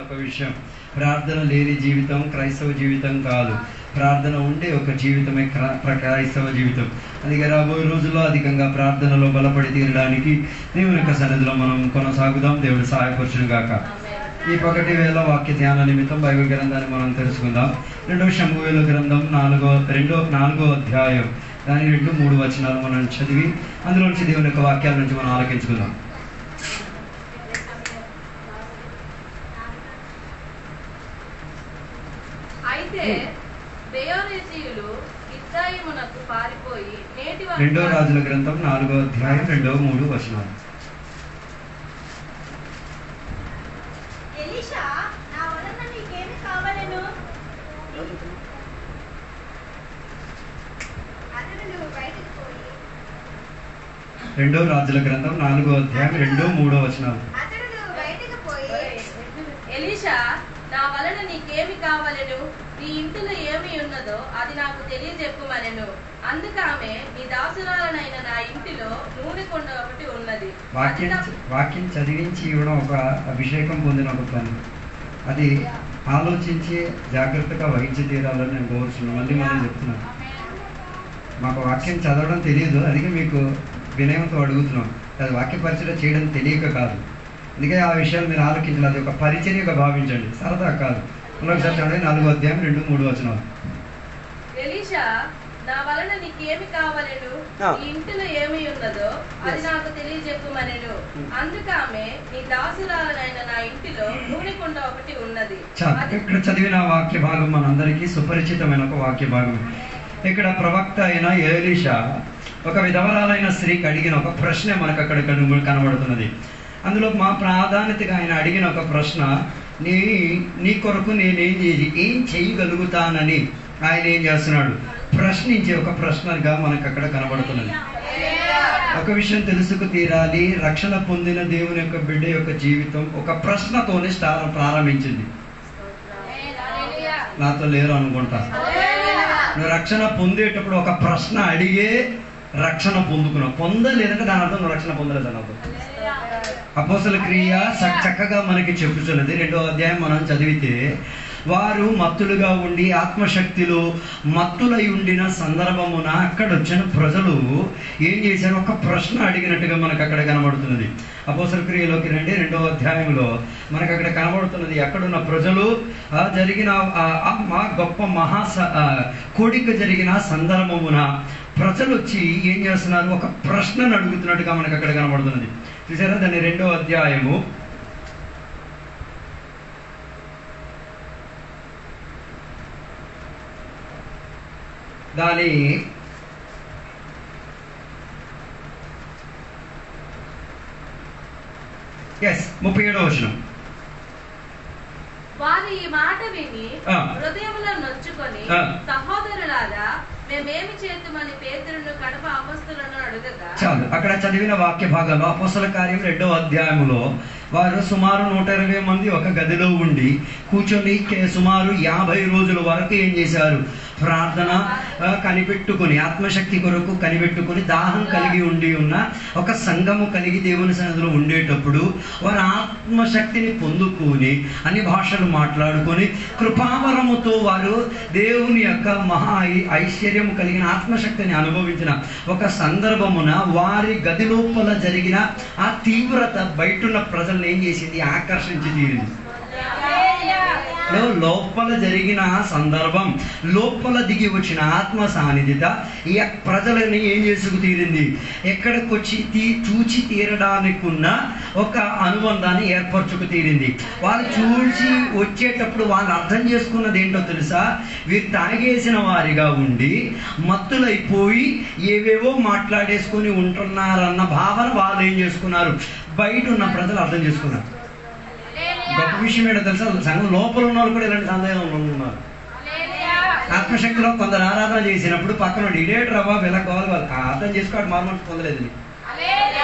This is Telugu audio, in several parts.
ఒక విషయం, ప్రార్థన లేని జీవితం క్రైస్తవ జీవితం కాదు. ప్రార్థన ఉండే ఒక జీవితమే క్రైస్తవ జీవితం. అందుకే రాబోయే రోజుల్లో అధికంగా ప్రార్థనలో బలపడి తీరడానికి దేవుని యొక్క సన్నిధిలో మనం కొనసాగుదాం. దేవుడు సహాయపరచును గాక. ఈ 1 వేళ వాక్య ధ్యాన నిమిత్తం బైబిల్ గ్రంథాన్ని మనం తెలుసుకుందాం. 2వ శమూయేలు గ్రంథం 4వ అధ్యాయం దాని 2-3 వచనాలు మనం చదివి అందులోంచి దేవుని యొక్క వాక్యాల నుంచి మనం ఆలకించుకుందాం. రెండో రాజుల గ్రంథం 4వ అధ్యాయం 2-3 వచనాలు. రెండో రాజుల గ్రంథం 4వ అధ్యాయం 2-3 వచనాలు. ఎలీషా, నా వలన నీకేమి కావలెను? నీ ఇంటిలో ఏమి ఉన్నదో అది నాకు తెలియజెప్పుమనెను. అందుకు ఆమె, నీ దాసురాలనైన నా ఇంటిలో నూనె కొండ ఒకటి ఉన్నది. వాక్యం చదివించి ఇవ్వడం ఒక అభిషేకం పొందిన ఒక పని. అది ఆలోచించి జాగ్రత్తగా వహించి తీరాలని నేను కోరుతున్నాను. మళ్ళీ చెప్తున్నాను, మాకు వాక్యం చదవడం తెలియదు, అందుకే మీకు వినయంతో అడుగుతున్నాం. అది వాక్య పరిచయం చేయడం తెలియక కాదు. అందుకే ఆ విషయాలు మీరు ఆలోచించాలి. అది ఒక పరిచర్యగా భావించండి, సరదా కాదు. ఒకసారి చదవండి 4వ అధ్యాయం 2-3 వచనాలు. ఎలీషా, నా వలన నీకేమి కావలెను? ఈ ఇంటిలో ఏమి ఉన్నదో అది నాకు తెలియజెప్పుమనెను. అందుకు ఆమె, నీ దాసురాలనైన నా ఇంటిలో నూనె కొండ ఒకటి ఉన్నది. ఇక్కడ చదివిన వాక్య భాగం మనందరికీ సుపరిచితమైన ఒక వాక్య భాగం. ఇక్కడ ప్రవక్త అయిన ఎలీషా ఒక విధవరాలైన స్త్రీకి అడిగిన ఒక ప్రశ్న మనకు అక్కడ కనబడుతున్నది. అందులో మా ప్రాధాన్యతగా ఆయన అడిగిన ఒక ప్రశ్న, నీ కొరకు ఏం చేయగలుగుతానని ఆయన ఏం చేస్తున్నాడు, ప్రశ్నించే ఒక ప్రశ్నగా మనకు అక్కడ కనబడుతున్నది. ఒక విషయం తెలుసుకు తీరాలి, రక్షణ పొందిన దేవుని యొక్క బిడ్డ యొక్క జీవితం ఒక ప్రశ్నతోనే ప్రారంభించింది. నాతో లేరు అనుకుంటా. నువ్వు రక్షణ పొందేటప్పుడు ఒక ప్రశ్న అడిగే రక్షణ పొందుకున్నావు. పొందలేదంటే దాని అర్థం నువ్వు రక్షణ పొందలేదు అని అర్థం. అపోస్తల క్రియ చక్కగా మనకి చెప్పుతున్నది. 2వ అధ్యాయం మనం చదివితే, వారు మత్తులుగా ఉండి ఆత్మశక్తిలో మత్తులై ఉండిన సందర్భమున అక్కడ వచ్చిన ప్రజలు ఏం చేశారు, ఒక ప్రశ్న అడిగినట్టుగా మనకు అక్కడ కనబడుతున్నది. అపోస్తల క్రియలోకి రండి, 2వ అధ్యాయంలో మనకు అక్కడ కనబడుతున్నది. అక్కడున్న ప్రజలు జరిగిన మా గొప్ప కోడిక జరిగిన సందర్భమున ప్రజలు వచ్చి ఏం చేస్తున్నారు, ఒక ప్రశ్నను అడుగుతున్నట్టుగా మనకు అక్కడ కనబడుతున్నది. చూసారా? దాన్ని 2వ అధ్యాయము దాని 37వ వచనం. వారు ఈ మాట విని హృదయంలో నొచ్చుకొని, సహోదరులారా, మేమేమి చేతుమని పేతురును కడప అపోస్తలులను అడుగగా. చాలు. అక్కడ చదివిన వాక్య భాగంలో అపోస్తల కార్యం 2వ అధ్యాయంలో వారు సుమారు 120 మంది ఒక గదిలో ఉండి కూర్చొని సుమారు 50 రోజుల వరకు ఏం చేశారు, ప్రార్థన కనిపెట్టుకుని, ఆత్మశక్తి కొరకు కనిపెట్టుకుని, దాహం కలిగి ఉన్న ఒక సంఘము కలిగి దేవుని సన్నిధిలో ఉండేటప్పుడు వారు ఆత్మశక్తిని పొందుకొని అన్ని భాషలు మాట్లాడుకొని కృపావరముతో వారు దేవుని యొక్క మహా ఐశ్వర్యం కలిగిన ఆత్మశక్తిని అనుభవించిన ఒక సందర్భమున వారి గది లోపల జరిగిన ఆ తీవ్రత బయటున్న ప్రజలను ఏం చేసింది, ఆకర్షించి తీరింది. లోపల జరిగిన సందర్భం, లోపల దిగి వచ్చిన ఆత్మ సాన్నిధ్యత ఈ ప్రజలని ఏం చేసుకు తీరింది, ఎక్కడికి వచ్చి చూచి తీరడానికి ఉన్న ఒక అనుబంధాన్ని ఏర్పరచుకు తీరింది. వాళ్ళు చూసి వచ్చేటప్పుడు వాళ్ళు అర్థం చేసుకున్నది ఏంటో తెలుసా, వీరు తాగేసిన వారిగా ఉండి మత్తులైపోయి ఏవేవో మాట్లాడేసుకొని ఉంటున్నారన్న భావన వాళ్ళు ఏం చేసుకున్నారు, బయట ఉన్న ప్రజలు అర్థం చేసుకున్నారు. గొప్ప విషయం ఏంటో తెలుసా, సంఘం లోపల ఉన్న వాళ్ళు కూడా ఇలాంటి సందేహం ఉన్నారు. ఆత్మశక్తిలో కొందరు ఆరాధన చేసినప్పుడు పక్కన ఇడేటరా బాబు ఇలా కావాలి, వాళ్ళు అర్థం చేసుకోవడం మార్మల్స్ పొందలేదు.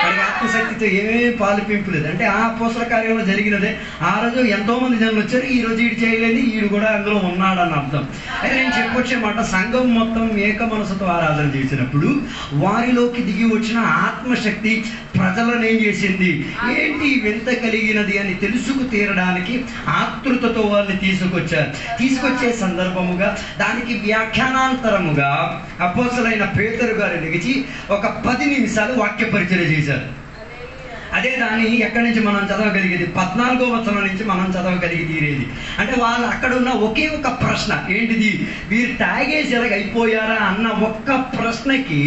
వాడికి ఆత్మశక్తితో ఏమేమి పాలు పింపులేదు. అంటే ఆ అపోస్తల కార్యంలో జరిగినదే. ఆ రోజు ఎంతో మంది జనులు వచ్చారు, ఈ రోజు ఈడు చేయలేదు, ఈడు కూడా అందులో ఉన్నాడని అర్థం. అయితే నేను చెప్పొచ్చే మాట, సంఘం మొత్తం ఏక మనసుతో ఆరాధన చేసినప్పుడు వారిలోకి దిగి వచ్చిన ఆత్మశక్తి ప్రజలను ఏం చేసింది, ఏంటి వింత కలిగినది అని తెలుసుకు తీరడానికి ఆతృతతో వాళ్ళని తీసుకొచ్చే సందర్భముగా దానికి వ్యాఖ్యానాంతరముగా అపోస్తలుడైన పేతురు గారు లెగిచి ఒక 10 నిమిషాలు వాక్య పరిచయం చేశారు. అదే దాన్ని ఎక్కడి నుంచి మనం చదవగలిగేది, 14వ వచనం నుంచి మనం చదవగలిగి తీరేది. అంటే వాళ్ళు అక్కడ ఉన్న ఒకే ఒక ప్రశ్న ఏంటిది, వీరు తాగేసి అయిపోయారా అన్న ఒక్క ప్రశ్నకి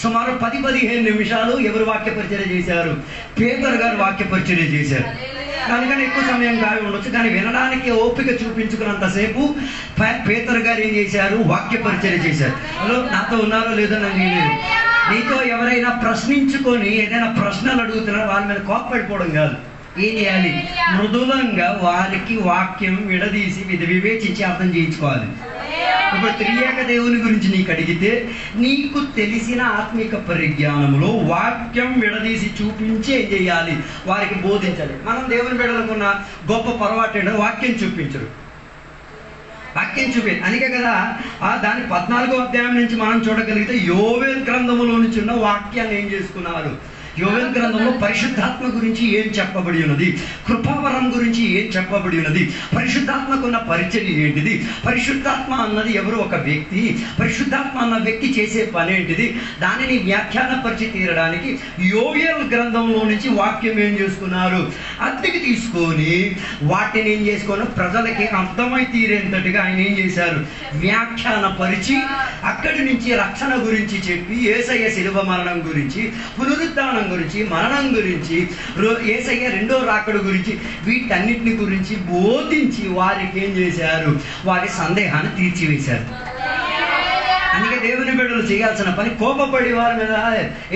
సుమారు 10-15 నిమిషాలు ఎవరు వాక్య పరిచయం చేశారు, పేతురు గారు వాక్య పరిచయం చేశారు. దానికన్నా ఎక్కువ సమయం కావి ఉండొచ్చు, కానీ వినడానికి ఓపిక చూపించుకున్నంతసేపు పేతురు గారు ఏం చేశారు, వాక్య పరిచయం చేశారు. హలో, నాతో ఉన్నారో లేదో నాకు నీతో ఎవరైనా ప్రశ్నించుకొని ఏదైనా ప్రశ్నలు అడుగుతున్నారో వాళ్ళ మీద కోప్పడిపోవడం కాదు. ఏం చేయాలి, మృదులంగా వారికి వాక్యం విడదీసి వివేచించి అర్థం చేయించుకోవాలి. ఇప్పుడు త్రియేక దేవుని గురించి నీకు అడిగితే నీకు తెలిసిన ఆత్మిక పరిజ్ఞానంలో వాక్యం విడదీసి చూపించి ఏం చేయాలి, వారికి బోధించాలి. మనం దేవుని బిడ్డలకున్న గొప్ప పొరపాటు ఏంటో వాక్యం చూపించరు. వాక్యం చూపేది అందుకే కదా దాని 14వ అధ్యాయం నుంచి మనం చూడగలిగితే యోవేల్ గ్రంథములో నుంచి ఉన్న వాక్యాన్ని ఏం చేసుకున్నారు. యోవేల్ గ్రంథంలో పరిశుద్ధాత్మ గురించి ఏం చెప్పబడి ఉన్నది, కృపావరం గురించి ఏం చెప్పబడి ఉన్నది, పరిశుద్ధాత్మకున్న పరిచయం ఏంటిది, పరిశుద్ధాత్మ అన్నది ఎవరు, ఒక వ్యక్తి, పరిశుద్ధాత్మ అన్న వ్యక్తి చేసే పని ఏంటిది, దానిని వ్యాఖ్యానపరిచి తీరడానికి యోవేల్ గ్రంథంలో నుంచి వాక్యం ఏం చేసుకున్నారు, అద్దెకి తీసుకొని వాటిని ఏం చేసుకొని ప్రజలకి అర్థమై తీరేంతటిగా ఆయన ఏం చేశారు, వ్యాఖ్యానపరిచి అక్కడి నుంచి రక్షణ గురించి చెప్పి, యేసయ్య శిలువ మరణం గురించి, పునరుద్ధానం గురించి, మరణం గురించి, యేసయ్య రెండో రాకడ గురించి, వీటన్నిటిని గురించి బోధించి వారికి ఏం చేశారు, వారి సందేహాన్ని తీర్చివేశారు. అందుకే దేవుని బిడ్డలు చేయాల్సిన పని కోపపడి వారి మీద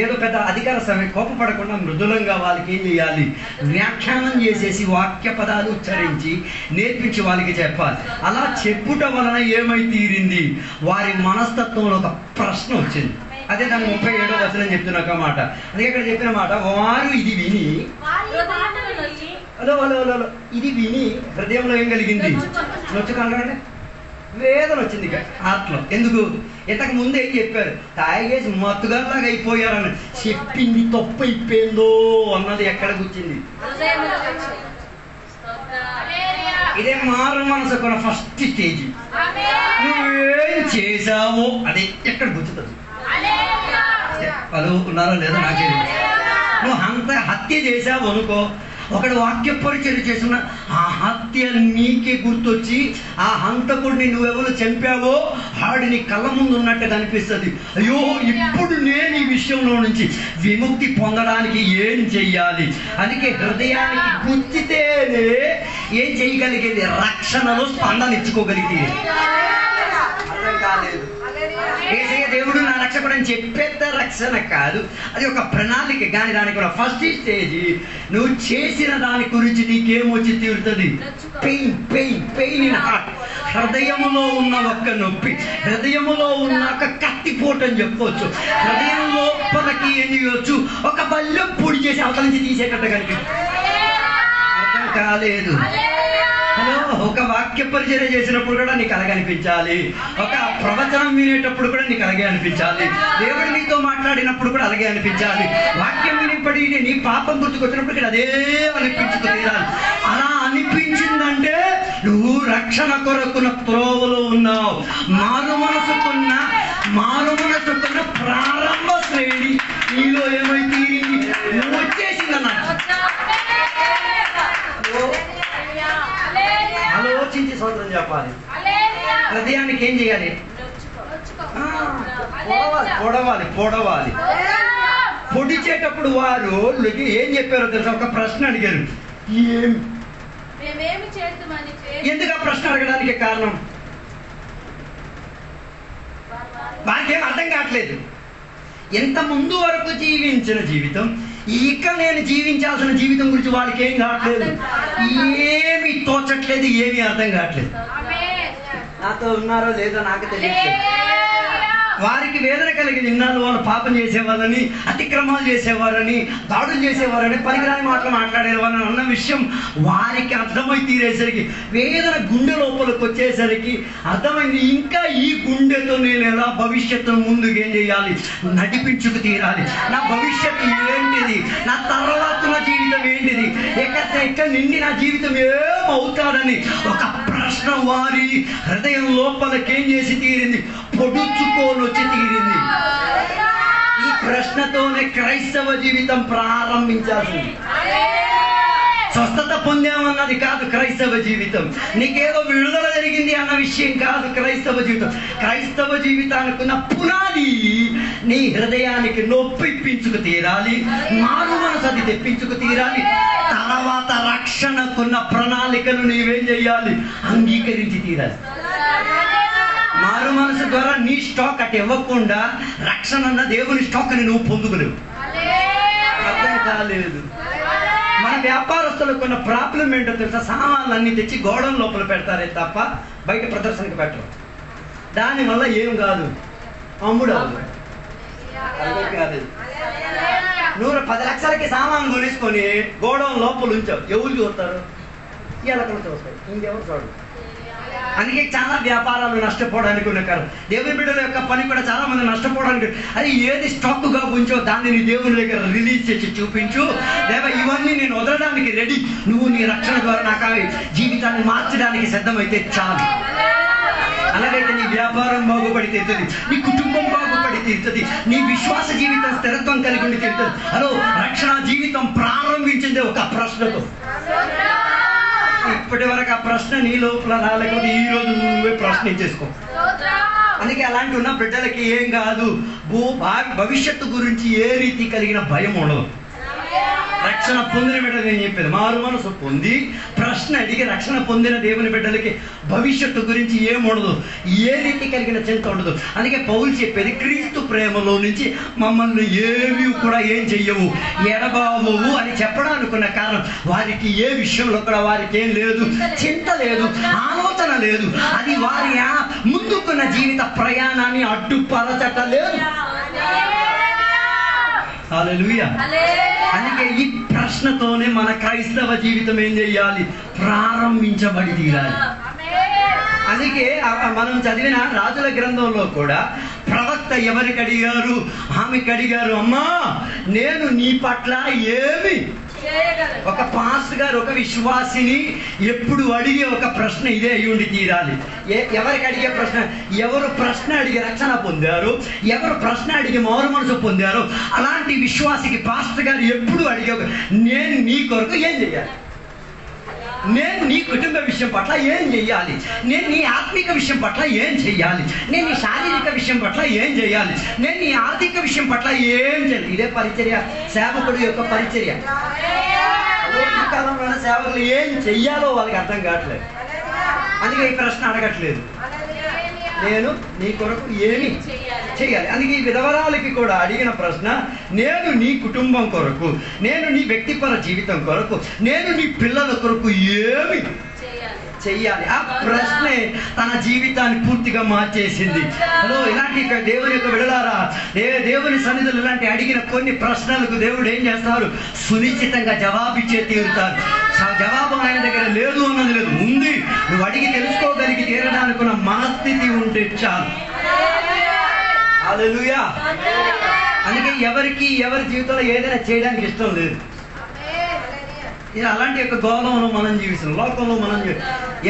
ఏదో పెద్ద అధికార సమయం కోపపడకుండా మృదులంగా వాళ్ళకి ఏం చేయాలి, వ్యాఖ్యానం చేసేసి వాక్య పదాలు ఉచ్చరించి నేర్పించి వాళ్ళకి చెప్పాలి. అలా చెప్పుట వలన ఏమై తీరింది, వారి మనస్తత్వంలో ఒక ప్రశ్న వచ్చింది. అదే దాని 37వ వచనం చెప్తున్నా మాట. అదే ఇక్కడ చెప్పిన మాట, వారు ఇది విని ఇది విని హృదయంలో ఏం కలిగింది, నొచ్చుకుంటారంటే వేదన వచ్చింది ఆత్మలో. ఎందుకు, ఇంతకు ముందు ఏం చెప్పారు, తాగేసి మత్తుగాలాగా అయిపోయారని చెప్పింది తప్పు అయిపోయిందో అన్నది ఎక్కడ కూర్చింది. ఇదే మారు మనసుకున్న ఫస్ట్ స్టేజ్. నువ్వేం చేసావో అది ఎక్కడ కూర్చుతుంది. వాళ్ళు ఉన్నారో లేదో నాకే. నువ్వు హత్య చేసావు అనుకో, ఒకడు వాక్య పరిచయం చేసిన ఆ హత్య నీకే గుర్తొచ్చి ఆ హంతకుడిని నువ్వెవరు చంపావో ఆడిని కళ్ళ ముందు ఉన్నట్టు కనిపిస్తుంది. అయ్యో, ఇప్పుడు నేను ఈ విషయంలో నుంచి విముక్తి పొందడానికి ఏం చెయ్యాలి. అందుకే హృదయానికి గుర్తితేనే ఏం చేయగలిగేది, రక్షణలో స్పందన ఇచ్చుకోగలిగేది. అర్థం కాలేదు. యేసయ్య దేవుడు నా రక్షకుడు అని చెప్పేంత రక్షణ కాదు, అది ఒక ప్రణాళిక. కానీ దానికి కూడా ఫస్ట్ స్టేజ్, నువ్వు చేసిన దాని గురించి నీకేమొచ్చి తీరుతుంది, pain pain pain in heart. హృదయములో ఉన్న ఒక్క నొప్పి, హృదయములో ఉన్న ఒక కత్తిపోటు అని చెప్పవచ్చు. హృదయం లోపలికి ఏం చేయవచ్చు, ఒక బల్యం పొడి చేసి అవతల నుంచి తీసేటట్టు కనిపిస్తుంది. అర్థం కాలేదు. హలో, ఒక వాక్య పరిచయం చేసినప్పుడు కూడా నీకు అలాగే అనిపించాలి, ఒక ప్రవచనం వినేటప్పుడు కూడా నీకు అలాగే అనిపించాలి, దేవుడు నీతో మాట్లాడినప్పుడు కూడా అలాగే అనిపించాలి, వాక్యం వినిపడి నీ పాపం గుర్తుకొచ్చినప్పుడు కూడా అదే అనిపించుతుంది. అలా అనిపించిందంటే నువ్వు రక్షణ కొరకున్న త్రోవలో ఉన్నావు. మారు మనసుకున్న ప్రారంభ శ్రేణి నీలో ఏమైతే నువ్వు వచ్చేసిందన్నట్టు. ఆలోచించి సోదరం చెప్పాలి. హృదయానికి ఏం చేయాలి, పొడవాలి. పొడిచేటప్పుడు వారు ఏం చెప్పారో తెలుసా, ఒక ప్రశ్న అడిగారు. ఎందుకు ఆ ప్రశ్న అడగడానికి కారణం, వారికేం అర్థం కావట్లేదు. ఎంత ముందు వరకు జీవించిన జీవితం, ఇక నేను జీవించాల్సిన జీవితం గురించి వాళ్ళకి ఏం కావట్లేదు, ఏమి తోచట్లేదు, ఏమీ అర్థం కావట్లేదు. నాతో ఉన్నారో లేదో నాకు తెలియట్లేదు. వారికి వేదన కలిగి ఇన్నాళ్ళు వాళ్ళు పాపం చేసేవాళ్ళని, అతిక్రమాలు చేసేవారని, దాడులు చేసేవారని, పనికిరాని మాటలు మాట్లాడేవారని అన్న విషయం వారికి అర్థమై తీరేసరికి, వేదన గుండె లోపలికి వచ్చేసరికి అర్థమైంది, ఇంకా ఈ గుండెతో నేను ఎలా భవిష్యత్తు ముందుకు ఏం చేయాలి, నడిపించుకు తీరాలి. నా భవిష్యత్తు ఏంటిది, నా తర్వాత నా జీవితం ఏంటిది, ఎక్కడ నిండి నా జీవితం ఏమవుతాడని ఒక ప్రశ్న వారి హృదయం లోపలికి ఏం చేసి తీరింది, పొడుచుకొని వచ్చి తీరింది. ఈ ప్రశ్నతోనే క్రైస్తవ జీవితం ప్రారంభించాల్సింది. స్వస్థత పొందామన్నది కాదు క్రైస్తవ జీవితం, నీకేదో విడుదల జరిగింది అన్న విషయం కాదు క్రైస్తవ జీవితం. క్రైస్తవ జీవితానికి ఉన్న పునాది నీ హృదయానికి నొప్పిప్పించుకు తీరాలి, మారు మనసు అది తెప్పించుకు తీరాలి. తర్వాత రక్షణకున్న ప్రణాళికను నీవేం చేయాలి, అంగీకరించి తీరాలి. మారు మనసు ద్వారా నీ స్టాక్ అటు ఇవ్వకుండా రక్షణ అన్న దేవుని స్టాక్ అని నువ్వు పొందుకోలేవు. అర్థం కాలేదు. మన వ్యాపారస్తులకు ఉన్న ప్రాబ్లం ఏంటో తెలుసా, సామాన్లు అన్ని తెచ్చి గోడౌన్ లోపల పెడతారే తప్ప బయట ప్రదర్శనకు పెట్టరు. దానివల్ల ఏం కాదు, అమ్ముడు అవ్వదు. అర్థం కాలేదు. 10 లక్షలకి సామాన్ కొనేసుకొని గోడౌన్ లోపల ఉంచావు, ఎవరు చూస్తారు? ఎలకలు చూస్తాయి, ఇంకెవరు చూడరు. అందుకే చాలా వ్యాపారాలు నష్టపోవడానికి ఉన్న కారణం. దేవుని బిడ్డల యొక్క పని కూడా చాలా మంది నష్టపోవడానికి. అది ఏది స్టాక్గా ఉంచో దాన్ని నీ దేవుని దగ్గర రిలీజ్ చేసి చూపించు. దేవ, ఇవన్నీ నేను వదలడానికి రెడీ, నువ్వు నీ రక్షణ ద్వారా నాకు జీవితాన్ని మార్చడానికి సిద్ధమైతే చాలు. అలాగైతే నీ వ్యాపారం బాగుపడి తీరుతుంది, నీ కుటుంబం బాగుపడి తీరుతుంది, నీ విశ్వాస జీవితం స్థిరత్వం కలిగి ఉండి తీరుతుంది. హలో, రక్షణ జీవితం ప్రారంభించింది ఒక ప్రశ్నతో. ఇప్పటి వరకు ఆ ప్రశ్న నీ లోపల రాలేకపోతే ఈ రోజు నువ్వే ప్రశ్నించేసుకో. అందుకే అలాంటి ఉన్న బిడ్డలకి ఏం కాదు, భవిష్యత్తు గురించి ఏ రీతి కలిగిన భయం ఉండదు. రక్షణ పొందిన బిడ్డలు నేను చెప్పేది, మారు మనసు పొంది ప్రశ్న అడిగి రక్షణ పొందిన దేవుని బిడ్డలకి భవిష్యత్తు గురించి ఏముండదు, ఏ రీతి కలిగిన చింత ఉండదు. అందుకే పౌలు చెప్పేది, క్రీస్తు ప్రేమలో నుంచి మమ్మల్ని ఏవి కూడా ఏం చెయ్యవు, ఎడబావవు అని చెప్పడానుకున్న కారణం, వారికి ఏ విషయంలో కూడా వారికి ఏం లేదు, చింత లేదు, ఆలోచన లేదు. అది వారి ముందుకున్న జీవిత ప్రయాణాన్ని అడ్డుపరచటలేదు. హల్లెలూయా. అందుకే ఈ ప్రశ్నతోనే మన క్రైస్తవ జీవితం ఏం చేయాలి, ప్రారంభించబడి తీరాలి. అందుకే మనం చదివిన రాజుల గ్రంథంలో కూడా ప్రవక్త ఎవరికి అడిగారు, ఆమెకి అడిగారు, అమ్మా నేను నీ పట్ల ఏమి. ఒక పాస్టర్ గారు ఒక విశ్వాసిని ఎప్పుడు అడిగే ఒక ప్రశ్న ఇదే అయ్యుండి తీరాలి. ఎవరికి అడిగే ప్రశ్న, ఎవరు ప్రశ్న అడిగి రక్షణ పొందారు, ఎవరు ప్రశ్న అడిగి మారు మనసు పొందారు, అలాంటి విశ్వాసికి పాస్టర్ గారు ఎప్పుడు అడిగే, నేను నీ కొరకు ఏం చెయ్యాలి, నేను నీ కుటుంబ విషయం పట్ల ఏం చెయ్యాలి, నేను నీ ఆత్మిక విషయం పట్ల ఏం చెయ్యాలి, నేను నీ శారీరక విషయం పట్ల ఏం చెయ్యాలి, నేను నీ ఆర్థిక విషయం పట్ల ఏం చేయాలి. ఇదే పరిచర్య, సేవకుడి యొక్క పరిచర్య. ఈ కాలంలో సేవకులు ఏం చెయ్యాలో వాళ్ళకి అర్థం కావట్లేదు. అందుకే ఈ ప్రశ్న అడగట్లేదు, నేను నీ కొరకు ఏమి చేయాలి. అందుకే ఈ విధవరాలకి కూడా అడిగిన ప్రశ్న, నేను నీ కుటుంబం కొరకు, నేను నీ వ్యక్తిపర జీవితం కొరకు, నేను నీ పిల్లల కొరకు ఏమి చెయ్యాలి. ఆ ప్రశ్నే తన జీవితాన్ని పూర్తిగా మార్చేసింది. హలో, ఇలాంటి దేవుని యొక్క విడలారా, దేవుని సన్నిధులు ఇలాంటి అడిగిన కొన్ని ప్రశ్నలకు దేవుడు ఏం చేస్తారు, సునిశ్చితంగా జవాబిచ్చే తీరుతారు. జవాబు ఆయన దగ్గర లేదు అన్నది లేదు, ఉంది. నువ్వు అడిగి తెలుసుకోగలిగి తీరడానికి ఉన్న మనస్థితి ఉంటే చాలు. హల్లెలూయా. అందుకే ఎవరికి ఎవరి జీవితంలో ఏదైనా చేయడానికి ఇష్టం లేదు. ఇది అలాంటి యొక్క గోళంలో మనం జీవిస్తున్నాం, లోకంలో మనం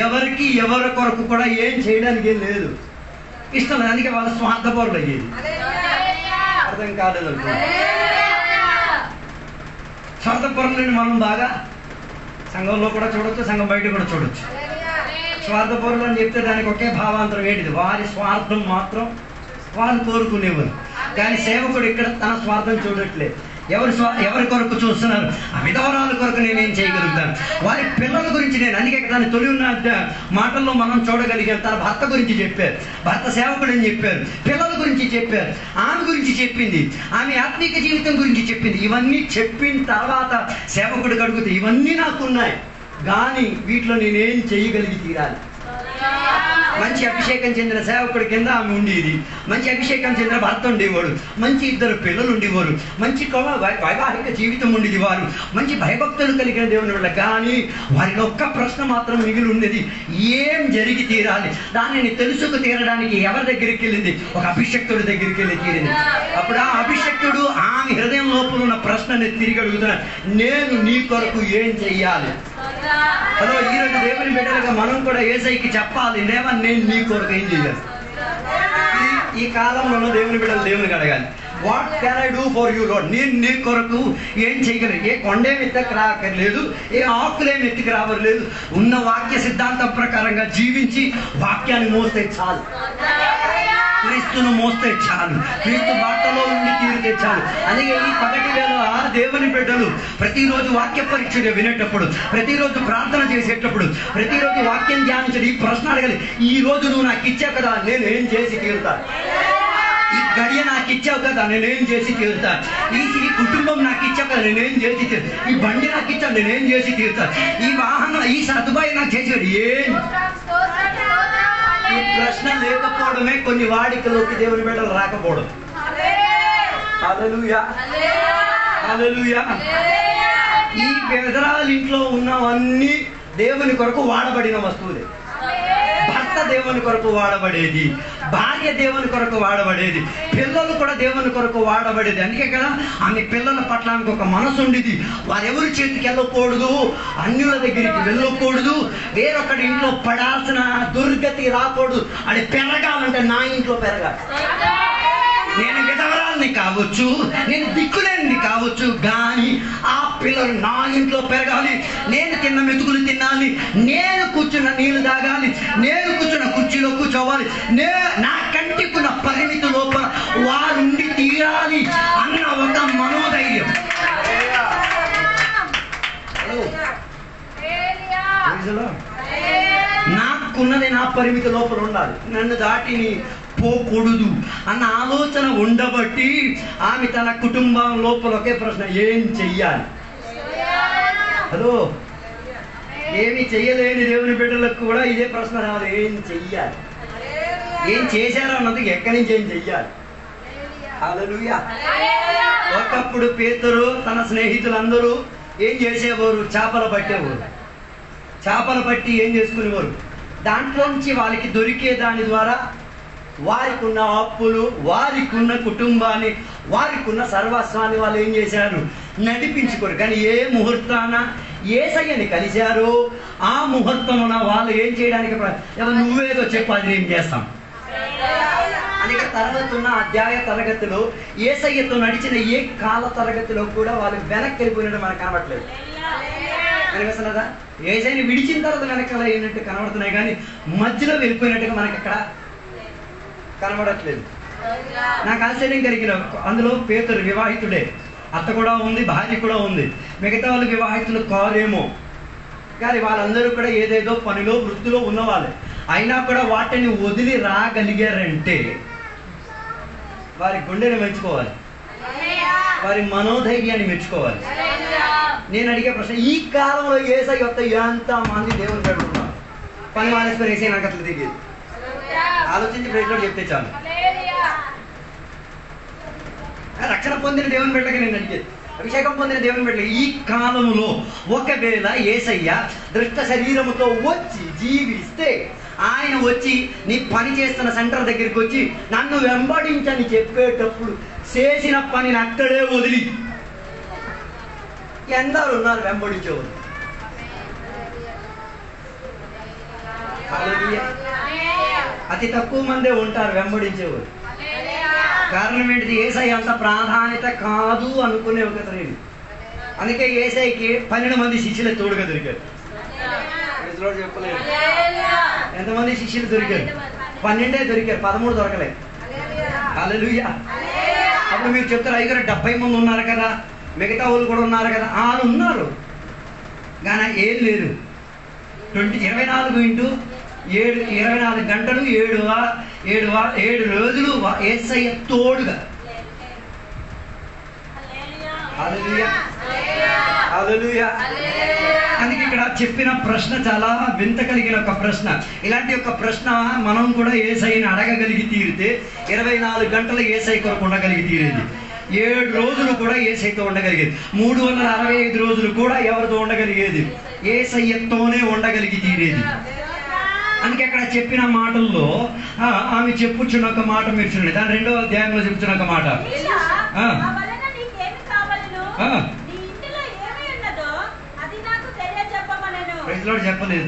ఎవరికి ఎవరి కొరకు కూడా ఏం చేయడానికి ఏం లేదు, ఇష్టం లేదు. అందుకే వాళ్ళ స్వార్థపరులు అయ్యేది. అర్థం కాలేదు అనుకో. స్వార్థపరులని మనం బాగా సంఘంలో కూడా చూడొచ్చు, సంఘం బయట కూడా చూడొచ్చు. స్వార్థపరులు అని చెప్తే దానికి ఒకే భావాంతరం ఏంటిది, వారి స్వార్థం మాత్రం వాళ్ళు కోరుకునేవారు. కానీ సేవకుడు ఇక్కడ తన స్వార్థం చూడట్లేదు. ఎవరి కొరకు చూస్తున్నారు, ఆ విధవరాల కొరకు నేనేం చేయగలుగుతాను, వారి పిల్లల గురించి నేను. అందుకే దాని తొలి ఉన్న మాటల్లో మనం చూడగలిగాం. తన భర్త గురించి చెప్పారు, భర్త సేవకుడు అని చెప్పారు, పిల్లల గురించి చెప్పారు, ఆమె గురించి చెప్పింది, ఆమె ఆత్మీక జీవితం గురించి చెప్పింది. ఇవన్నీ చెప్పిన తర్వాత సేవకుడికి అడుగుతే, ఇవన్నీ నాకున్నాయి కానీ వీటిలో నేనేం చేయగలిగి తీరాలి. మంచి అభిషేకం చెందిన సేవకుడి కింద ఆమె ఉండేది, మంచి అభిషేకం చెందిన భర్త ఉండేవాడు, మంచి 2 పిల్లలు ఉండేవారు, మంచి వైవాహిక జీవితం ఉండేది, వారు మంచి భయభక్తులు కలిగిన దేవుని వల్ల. కానీ వారికి ఒక్క ప్రశ్న మాత్రం మిగిలి ఉండేది, ఏం జరిగి తీరాలి? దానిని తెలుసుకు తీరడానికి ఎవరి దగ్గరికి వెళ్ళింది? ఒక అభిషక్తుడి దగ్గరికి వెళ్ళి తీరింది. అప్పుడు ఆ అభిషక్తుడు ఆమె హృదయం లోపల ఉన్న ప్రశ్నని తిరిగి అడుగుతున్నాడు, నేను నీ కొరకు ఏం చెయ్యాలి? హలో, ఈరోజు దేవుని బిడ్డలుగా మనం కూడా యేసయ్యకి చెప్పాలి, దేవా నేను నీ కొరకు ఏం చెయ్యాలి? ఈ కాలంలో దేవుని బిడ్డలు దేవునికి అడగాలి, what can I do for you lord? నేను నీ కొరకు ఏం చేయగలను? ఏ కొండేమి ఎత్తకు రాకర్లేదు, ఏ ఆకులేమి ఎత్తుకు రావట్లేదు, ఉన్న వాక్య సిద్ధాంతం ప్రకారంగా జీవించి వాక్యాన్ని మోస్తే చాలు, క్రీస్తును మోస్తే చాలు, క్రీస్తు బాటలో ఉండి తీరితే చాలు. అందుకే ఈ పగటి వేళ దేవుని బిడ్డలు ప్రతిరోజు వాక్య పరీక్షగా వినేటప్పుడు, ప్రతిరోజు ప్రార్థన చేసేటప్పుడు, ప్రతిరోజు వాక్యం ధ్యానించడం ఈ ప్రశ్న అడగాలి, ఈ రోజు నువ్వు నాకు ఇచ్చావు కదా, నేను ఏం చేసి తీరుతాను? ఈ గడియ నాకు ఇచ్చావు కదా, నేనేం చేసి తీరుతాను? ఈ కుటుంబం నాకు ఇచ్చావు కదా, నేనేం చేసి తీరుతాను? ఈ బండి నాకు ఇచ్చావు, నేనేం చేసి తీరుతాను? ఈ వాహనం, ఈ సదుపాయం నాకు చేసేవాడు ఏం? ఈ ప్రశ్న లేకపోవడమే కొన్ని వాడికలోకి దేవుని బిడ్డలు రాకపోవడం. హల్లెలూయా, హల్లెలూయా. ఈ బెదరాల ఇంట్లో ఉన్నవన్నీ దేవుని కొరకు వాడబడిన వస్తువులే. భర్త దేవుని కొరకు వాడబడేది, భార్య దేవుని కొరకు వాడబడేది, పిల్లలు కూడా దేవుని కొరకు వాడబడేది. అందుకే కదా ఆమె పిల్లల పట్ల ఆమెకు ఒక మనసు ఉండేది. వారెవరి చేతికి వెళ్ళకూడదు, అన్యుల దగ్గరికి వెళ్ళకూడదు, వేరొకటి ఇంట్లో పడాల్సిన దుర్గతి రాకూడదు. అది పెరగాలంటే నా ఇంట్లో పెరగాలి. నేను విధవరాల్ని కావచ్చు, నేను దిక్కులేనిది కావచ్చు, కానీ ఆ పిల్లలు నా ఇంట్లో పెరగాలి. నేను తిన్న మెతుకులు తినాలి, నేను కూర్చున్న నీళ్లు తాగాలి, నేను కూర్చున్న కుర్చీలో కూర్చోవాలి, నా కంటికున్న పరిమితి లోపల వారుండి తీరాలి అన్న ఒక మనోధైర్యం. నాకున్నది నా పరిమితి లోపల ఉండాలి, నన్ను దాటిని పోకూడదు అన్న ఆలోచన ఉండబట్టి ఆమె తన కుటుంబం లోపల ఒకే ప్రశ్న, ఏం చెయ్యాలి? హలో, ఏమి చెయ్యలేని దేవుని బిడ్డలకు కూడా ఇదే ప్రశ్న రావాలి, ఏం చెయ్యాలి? ఏం చేశారో అన్నది ఎక్కడి నుంచి ఏం చెయ్యాలి? హల్లెలూయా. ఒకప్పుడు పేతురు తన స్నేహితులందరూ ఏం చేసేవారు? చేపలు పట్టేవారు. చేపలు పట్టి ఏం చేసుకునేవారు? దాంట్లో నుంచి వాళ్ళకి దొరికే దాని ద్వారా వారికి ఉన్న అప్పులు, వారికి ఉన్న కుటుంబాన్ని, వారికి ఉన్న సర్వస్వాన్ని వాళ్ళు ఏం చేశారు? నడిపించుకోరు. కానీ ఏ ముహూర్తాన యేసయ్యని కలిశారో ఆ ముహూర్తమున వాళ్ళు ఏం చేయడానికి నువ్వేదో చెప్పు, అది నేను చేస్తాం. అందుకే తర్వాత ఉన్న అధ్యాయ తరగతిలో యేసయ్యతో నడిచిన ఏ కాల తరగతిలో కూడా వాళ్ళు వెనక్కి వెళ్ళిపోయినట్టు మనకు కనబడట్లేదు. కనిపిస్తున్నదా? యేసయ్యని విడిచిన తర్వాత వెనకాల అయినట్టు కనబడుతున్నాయి, కానీ మధ్యలో వెళ్ళిపోయినట్టుగా మనకి అక్కడ కనబడట్లేదు. నాకు ఆశ్చర్యం కలిగిన, అందులో పేతురు వివాహితుడే, అత్త కూడా ఉంది, భార్య కూడా ఉంది. మిగతా వాళ్ళు వివాహితులు కారేమో, కానీ వాళ్ళందరూ కూడా ఏదేదో పనిలో వృత్తిలో ఉన్నవాళ్ళే. అయినా కూడా వాటిని వదిలి రాగలిగారంటే వారి గుండెని మెచ్చుకోవాలి, వారి మనోధైర్యాన్ని మెచ్చుకోవాలి. నేను అడిగే ప్రశ్న, ఈ కాలంలో యేసయ్య యొక్క ఎంత మంది దేవుని పెడుతున్నారు? పని మానేశ్వరి యేసయ్య నాకు అట్లా దిగేది. ఆలోచించి ప్రేక్షలో చెప్తే చాలు. రక్షణ పొందిన దేవుని బిడ్డగా నేను అడిగేది, అభిషేకం పొందిన దేవుని బిడ్డ ఈ కాలంలో ఒకవేళ యేసయ్య దృష్ట శరీరముతో వచ్చి జీవిస్తే, ఆయన వచ్చి నీ పని చేస్తున్న సెంటర్ దగ్గరికి వచ్చి నన్ను వెంబడించని చెప్పేటప్పుడు చేసిన పనిని అక్కడే వదిలి ఎందరు ఉన్నారు వెంబడించేవారు? అతి తక్కువ మందే ఉంటారు వెంబడించేవారు. కారణం ఏంటిది? యేసయ్య అంత ప్రాధాన్యత కాదు అనుకునే ఒక శ్రేణి. అందుకే యేసయ్యకి 12 మంది శిష్యులు తోడుగా దొరికారు. చెప్పలేదు ఎంతమంది శిష్యులు దొరికారు? 12 దొరికారు, 13 దొరకలేదు. హల్లెలూయా. అప్పుడు మీరు చెప్తారు, అయ్యగారు 70 మంది ఉన్నారు కదా, మిగతా వాళ్ళు కూడా ఉన్నారు కదా. వాళ్ళు ఉన్నారు, కానీ ఏం లేరు. 24 గంటలు 7 రోజులు యేసయ్య తోడుగా. హల్లెలూయా, హల్లెలూయా. అందుకే ఇక్కడ చెప్పిన ప్రశ్న చాలా వింత కలిగిన ఒక ప్రశ్న. ఇలాంటి ఒక ప్రశ్న మనం కూడా యేసయ్యని అడగగలిగి తీరితే 24 గంటలు యేసయ్య కొరకు ఉండగలిగి తీరేది. 7 రోజులు కూడా యేసయ్యతో ఉండగలిగేది. 365 రోజులు కూడా ఎవరితో ఉండగలిగేది? యేసయ్యతోనే ఉండగలిగి తీరేది. అందుకే అక్కడ చెప్పిన మాటల్లో ఆమె చెప్పుచున్న ఒక మాట మీరు చూడండి. దాని 2వ అధ్యాయంలో చెప్తున్న ఒక మాట, చెప్పలేదు.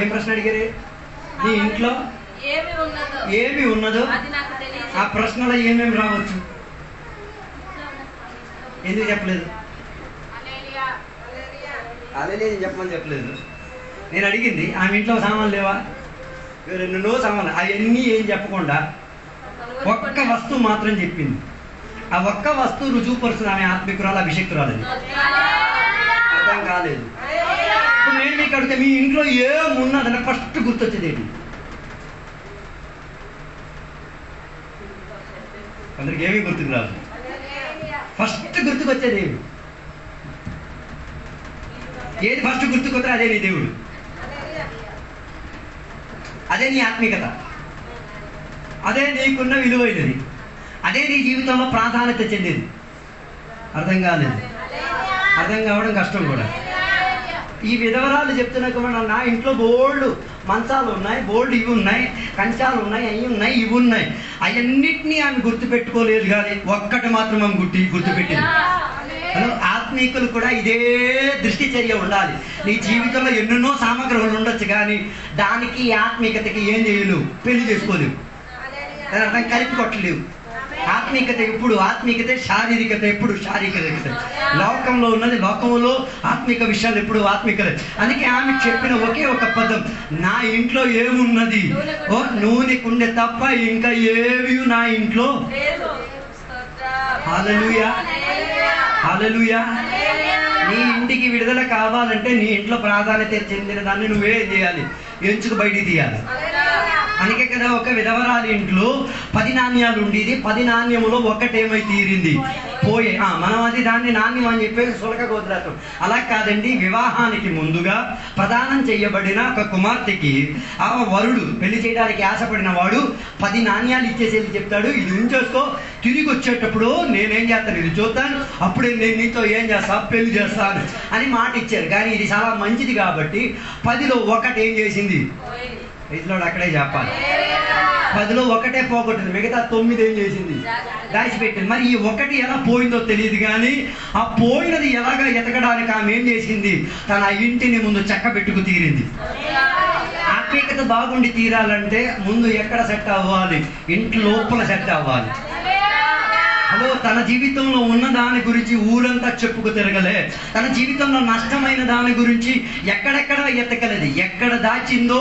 ఏం ప్రశ్న అడిగారు? నీ ఇంట్లో ఏమి ఉన్నదో ఆ ప్రశ్నలో ఏమేమి రావచ్చు? ఎందుకు చెప్పలేదు? అదే చెప్పమని చెప్పలేదు. నేను అడిగింది ఆమె ఇంట్లో సామాన్లు లేవా? ఎన్నెన్నో సామాన్లు, అవన్నీ ఏం చెప్పకుండా ఒక్క వస్తువు మాత్రం చెప్పింది. ఆ ఒక్క వస్తువు రుజువుపరుస్తుంది ఆమె ఆత్మికురాలు, అభిషేక్తురాలని. అర్థం కాలేదు. ఇప్పుడు నేను మీకు అడిగితే మీ ఇంట్లో ఏమున్నదని ఫస్ట్ గుర్తొచ్చేది ఏంటి? అందరికి ఏమీ గుర్తుకు రాదు. ఫస్ట్ గుర్తుకొచ్చేది ఏమి? ఏది ఫస్ట్ గుర్తుకొస్తే అదే నీ దేవుడు, అదే నీ ఆత్మీయత, అదే నీకున్న విలువైనది, అదే నీ జీవితంలో ప్రాధాన్యత చెందేది. అర్థం కాలేదు. అర్థం కావడం కష్టం కూడా. ఈ విధవరాలు చెప్తున్నా నా ఇంట్లో బోల్డ్ మంచాలు ఉన్నాయి, బోల్డ్ ఇవి ఉన్నాయి, కంచాలు ఉన్నాయి, అవి ఉన్నాయి, ఇవి ఉన్నాయి. అవన్నిటినీ ఆమె గుర్తుపెట్టుకోలేదు. కానీ ఒక్కటి మాత్రం ఆమె గుర్తుపెట్టింది. ఆత్మీకులు కూడా ఇదే దృష్టి చర్య ఉండాలి. నీ జీవితంలో ఎన్నెన్నో సామగ్రులు ఉండొచ్చు, కానీ దానికి ఆత్మీయతకి ఏం చేయలేవు, పెళ్లి చేసుకోలేవు, అర్థం కలిపి కొట్టలేవు. ఆత్మీయత ఎప్పుడు ఆత్మీయత, శారీరకత ఎప్పుడు శారీరకత. లోకంలో ఉన్నది లోకంలో, ఆత్మిక విషయాలు ఎప్పుడు ఆత్మికలే. అందుకే ఆమె చెప్పిన ఒకే ఒక పదం, నా ఇంట్లో ఏమున్నది? ఓ నూనె కుండె తప్ప ఇంకా ఏవి నా ఇంట్లో. హల్లెలూయా, హల్లెలూయా. నీ ఇంటికి విడుదల కావాలంటే నీ ఇంట్లో ప్రాధాన్యత చెందిన దాన్ని నువ్వేం చేయాలి? ఎంచుకు బయటికి తీయాలి. అందుకే కదా ఒక విధవరాలి ఇంట్లో 10 నాణ్యాలు ఉండేది, 10 నాణ్యములో ఒకటేమై తీరింది, పోయే. మనం అది దాన్ని నాణ్యం అని చెప్పేసి సులకగా వదిలేస్తాం. అలా కాదండి. వివాహానికి ముందుగా ప్రదానం చేయబడిన ఒక కుమార్తెకి ఆ వరుడు పెళ్లి చేయడానికి ఆశపడిన వాడు 10 నాణ్యాలు ఇచ్చేసేది చెప్తాడు, ఇది ఉంచేసుకో, తిరిగి వచ్చేటప్పుడు నేనేం చేస్తాను, ఇది చూస్తాను, అప్పుడే నేను నీతో ఏం చేస్తా, పెళ్లి చేస్తాను అని మాట ఇచ్చారు. కానీ ఇది చాలా మంచిది కాబట్టి 10లో ఒకటి ఏం చేసింది? ఇదిలో అక్కడే చెప్పాలి. 10లో ఒకటే పోగొట్టింది, మిగతా 9 ఏం చేసింది? దాచిపెట్టింది. మరి ఈ ఒకటి ఎలా పోయిందో తెలియదు, కానీ ఆ పోయినది ఎలాగా ఎతకడానికి ఆమె ఏం చేసింది? తన ఇంటిని ముందు చక్క పెట్టుకు తీరింది. ఆత్మీయత బాగుండి తీరాలంటే ముందు ఎక్కడ సెట్ అవ్వాలి? ఇంటి లోపల సెట్ అవ్వాలి. హలో, తన జీవితంలో ఉన్న దాని గురించి ఊరంతా చెప్పుకు తిరగలే. తన జీవితంలో నష్టమైన దాని గురించి ఎక్కడెక్కడ ఎతకలేదు. ఎక్కడ దాచిందో,